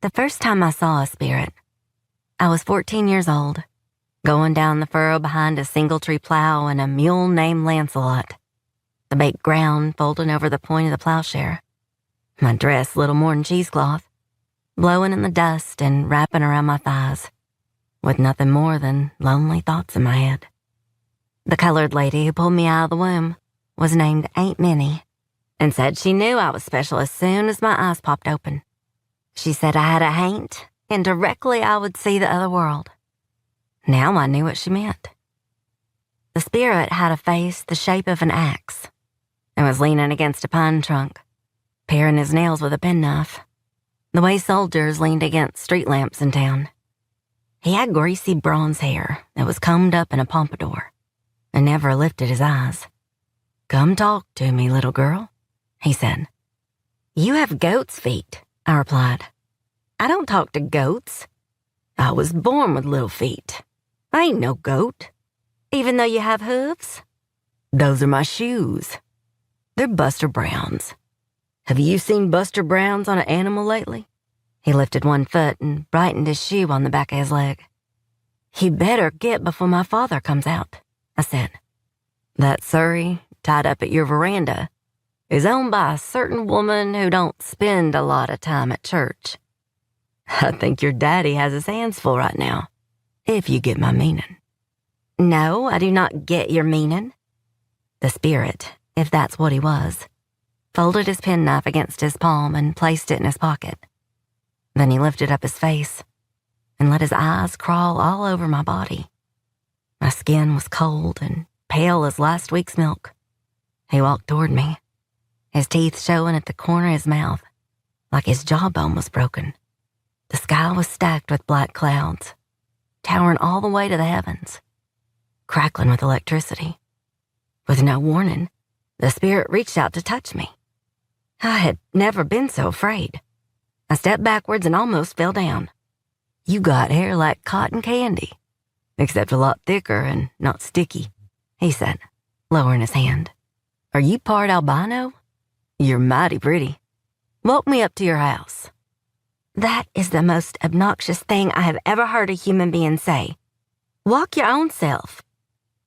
The first time I saw a spirit, I was 14 years old, going down the furrow behind a single-tree plow and a mule named Lancelot, the baked ground folding over the point of the plowshare, my dress little more than cheesecloth, blowing in the dust and wrapping around my thighs, with nothing more than lonely thoughts in my head. The colored lady who pulled me out of the womb was named Aunt Minnie and said she knew I was special as soon as my eyes popped open. She said I had a haint, and directly I would see the other world. Now I knew what she meant. The spirit had a face the shape of an axe and was leaning against a pine trunk, paring his nails with a penknife, the way soldiers leaned against street lamps in town. He had greasy bronze hair that was combed up in a pompadour and never lifted his eyes. "Come talk to me, little girl," he said. "You have goat's feet," I replied. "I don't talk to goats. I was born with little feet. I ain't no goat, even though you have hooves. Those are my shoes. They're Buster Brown's. Have you seen Buster Brown's on an animal lately?" He lifted one foot and brightened his shoe on the back of his leg. "You better get before my father comes out," I said. "That surrey, tied up at your veranda, is owned by a certain woman who don't spend a lot of time at church. I think your daddy has his hands full right now, if you get my meaning." "No, I do not get your meaning." The spirit, if that's what he was, folded his penknife against his palm and placed it in his pocket. Then he lifted up his face and let his eyes crawl all over my body. My skin was cold and pale as last week's milk. He walked toward me, his teeth showing at the corner of his mouth, like his jawbone was broken. The sky was stacked with black clouds, towering all the way to the heavens, crackling with electricity. With no warning, the spirit reached out to touch me. I had never been so afraid. I stepped backwards and almost fell down. "You got hair like cotton candy, except a lot thicker and not sticky," he said, lowering his hand. "Are you part albino? You're mighty pretty. Walk me up to your house." "That is the most obnoxious thing I have ever heard a human being say. Walk your own self."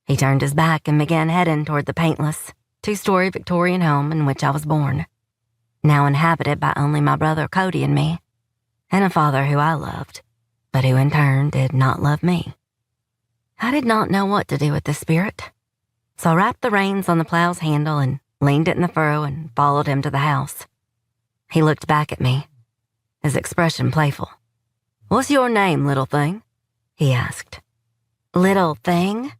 He turned his back and began heading toward the paintless, two-story Victorian home in which I was born, now inhabited by only my brother Cody and me, and a father who I loved, but who in turn did not love me. I did not know what to do with this spirit, so I wrapped the reins on the plow's handle and leaned it in the furrow and followed him to the house. He looked back at me, his expression playful. "What's your name, little thing?" he asked. "Little thing?"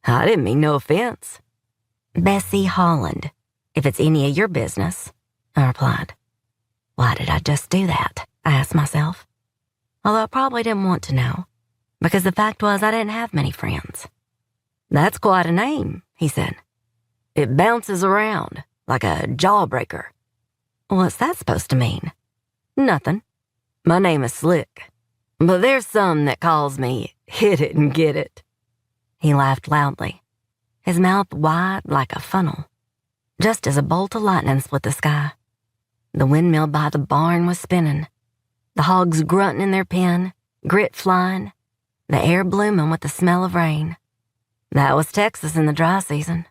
"I didn't mean no offense." "Bessie Holland, if it's any of your business," I replied. Why did I just do that? I asked myself. Although I probably didn't want to know, because the fact was I didn't have many friends. "That's quite a name," he said. "It bounces around like a jawbreaker." "What's that supposed to mean?" "Nothing. My name is Slick, but there's some that calls me Hit It and Get It." He laughed loudly, his mouth wide like a funnel, just as a bolt of lightning split the sky. The windmill by the barn was spinning, the hogs grunting in their pen, grit flying, the air blooming with the smell of rain. That was Texas in the dry season.